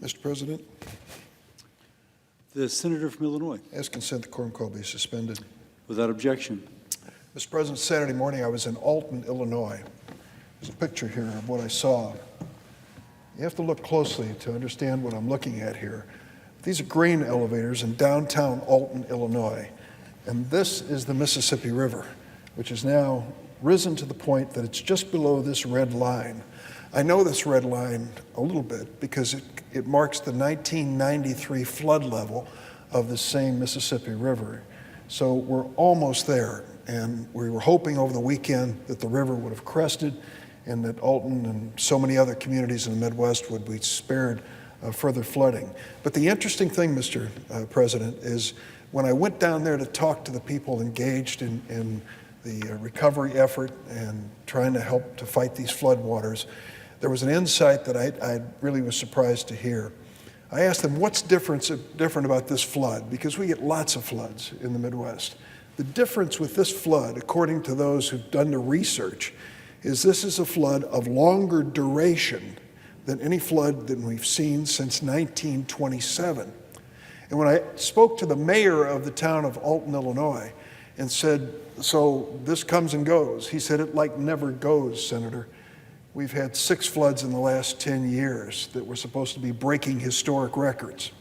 Mr. President, The senator from Illinois. ask consent the quorum call be suspended. Without objection. Mr. President, Saturday morning I was in Alton, Illinois. There's a picture here of what I saw. You have to look closely to understand what I'm looking at here. These are grain elevators in downtown Alton, Illinois. And this is the Mississippi River, which has now risen to the point that it's just below this red line. I know this red line a little bit because it marks the 1993 flood level of the same Mississippi River. So we're almost there, and we were hoping over the weekend that the river would have crested and that Alton and so many other communities in the Midwest would be spared further flooding. But the interesting thing, Mr. President, is when I went down there to talk to the people engaged in the recovery effort and trying to help to fight these floodwaters, there was an insight that I really was surprised to hear. I asked them, what's different about this flood? Because we get lots of floods in the Midwest. The difference with this flood, according to those who've done the research, is this is a flood of longer duration than any flood that we've seen since 1927. And when I spoke to the mayor of the town of Alton, Illinois, and said, so this comes and goes, he said, it like never goes, Senator. We've had 6 floods in the last 10 years that were supposed to be breaking historic records.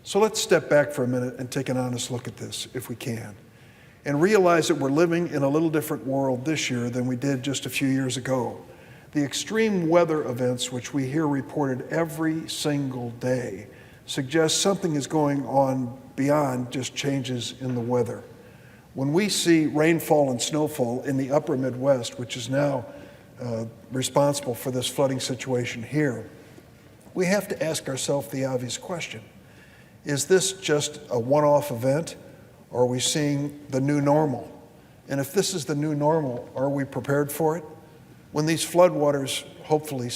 So let's step back for a minute and take an honest look at this, if we can, and realize that we're living in a little different world this year than we did just a few years ago. The extreme weather events, which we hear reported every single day, suggest something is going on beyond just changes in the weather. When we see rainfall and snowfall in the upper Midwest, which is now responsible for this flooding situation here, we have to ask ourselves the obvious question. Is this just a one-off event, or are we seeing the new normal? And if this is the new normal, are we prepared for it? When these floodwaters hopefully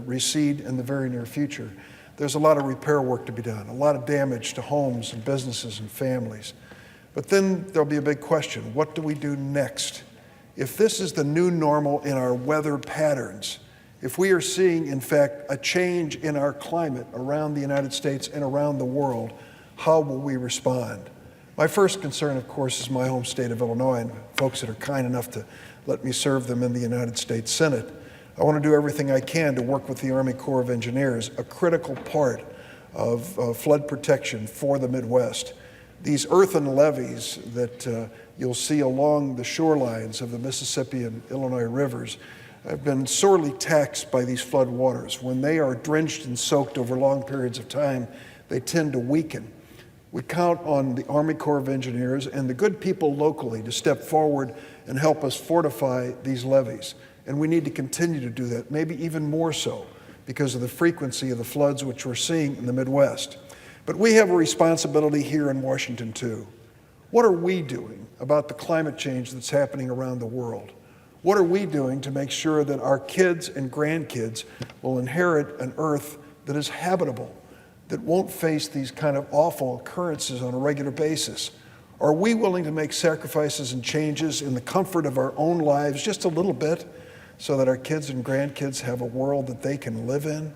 recede in the very near future, there's a lot of repair work to be done, a lot of damage to homes and businesses and families. But then there'll be a big question. What do we do next? If this is the new normal in our weather patterns, if we are seeing, in fact, a change in our climate around the United States and around the world, how will we respond? My first concern, of course, is my home state of Illinois and folks that are kind enough to let me serve them in the United States Senate. I want to do everything I can to work with the Army Corps of Engineers, a critical part of flood protection for the Midwest. These earthen levees that you'll see along the shorelines of the Mississippi and Illinois rivers have been sorely taxed by these flood waters. When they are drenched and soaked over long periods of time, they tend to weaken. We count on the Army Corps of Engineers and the good people locally to step forward and help us fortify these levees. And we need to continue to do that, maybe even more so because of the frequency of the floods which we're seeing in the Midwest. But we have a responsibility here in Washington too. What are we doing about the climate change that's happening around the world? What are we doing to make sure that our kids and grandkids will inherit an earth that is habitable, that won't face these kind of awful occurrences on a regular basis? Are we willing to make sacrifices and changes in the comfort of our own lives just a little bit so that our kids and grandkids have a world that they can live in,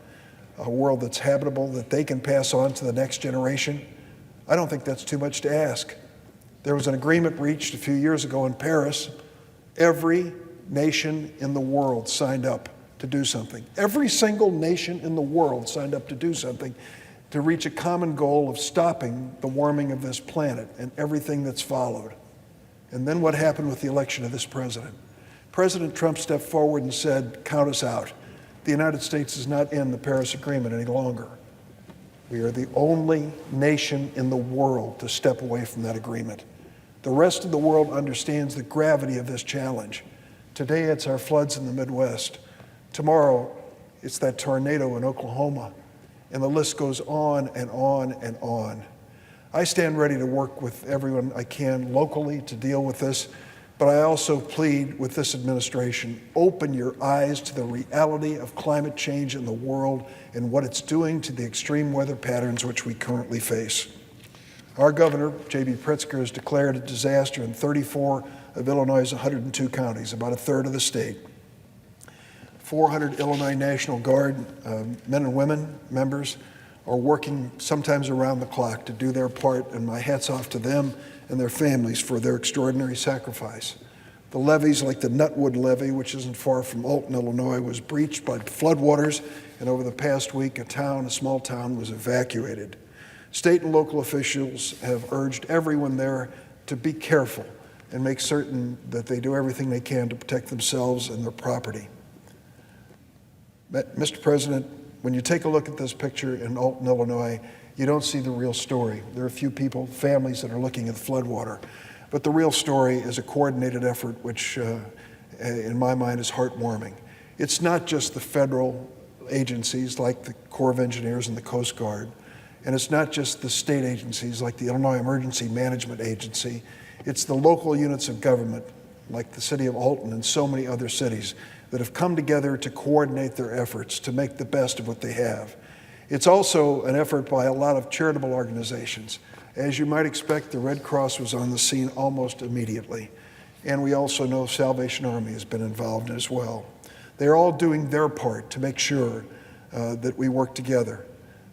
a world that's habitable, that they can pass on to the next generation? I don't think that's too much to ask. There was an agreement reached a few years ago in Paris. Every nation in the world signed up to do something. Every single nation in the world signed up to do something to reach a common goal of stopping the warming of this planet and everything that's followed. And then what happened with the election of this president? President Trump stepped forward and said, count us out. The United States is not in the Paris Agreement any longer. We are the only nation in the world to step away from that agreement. The rest of the world understands the gravity of this challenge. Today it's our floods in the Midwest. Tomorrow it's that tornado in Oklahoma. And the list goes on and on and on. I stand ready to work with everyone I can locally to deal with this, but I also plead with this administration, open your eyes to the reality of climate change in the world and what it's doing to the extreme weather patterns which we currently face. Our governor, J.B. Pritzker, has declared a disaster in 34 of Illinois' 102 counties, about a third of the state. 400 Illinois National Guard men and women members are working sometimes around the clock to do their part, and my hat's off to them and their families for their extraordinary sacrifice. The levees, like the Nutwood levee, which isn't far from Alton, Illinois, was breached by floodwaters, and over the past week, a small town, was evacuated. State and local officials have urged everyone there to be careful and make certain that they do everything they can to protect themselves and their property. Mr. President, when you take a look at this picture in Alton, Illinois, you don't see the real story. There are a few people, families that are looking at the floodwater, but the real story is a coordinated effort which, in my mind, is heartwarming. It's not just the federal agencies like the Corps of Engineers and the Coast Guard, and it's not just the state agencies like the Illinois Emergency Management Agency. It's the local units of government like the city of Alton and so many other cities that have come together to coordinate their efforts to make the best of what they have. It's also an effort by a lot of charitable organizations. As you might expect, the Red Cross was on the scene almost immediately, and we also know Salvation Army has been involved as well. They're all doing their part to make sure that we work together.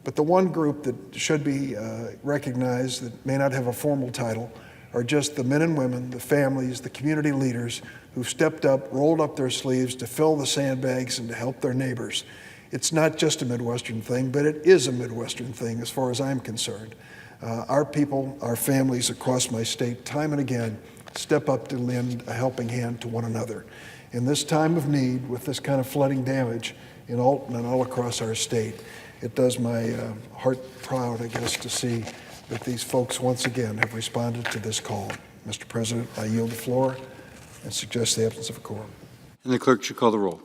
But the one group that should be recognized that may not have a formal title are just the men and women, the families, the community leaders who've stepped up, rolled up their sleeves to fill the sandbags and to help their neighbors. It's not just a Midwestern thing, but it is a Midwestern thing as far as I'm concerned. Our people, our families across my state, time and again, step up to lend a helping hand to one another. In this time of need, with this kind of flooding damage in Alton and all across our state, it does my heart proud, I guess, to see that these folks once again have responded to this call. Mr. President, I yield the floor and suggest the absence of a quorum. And the clerk should call the roll.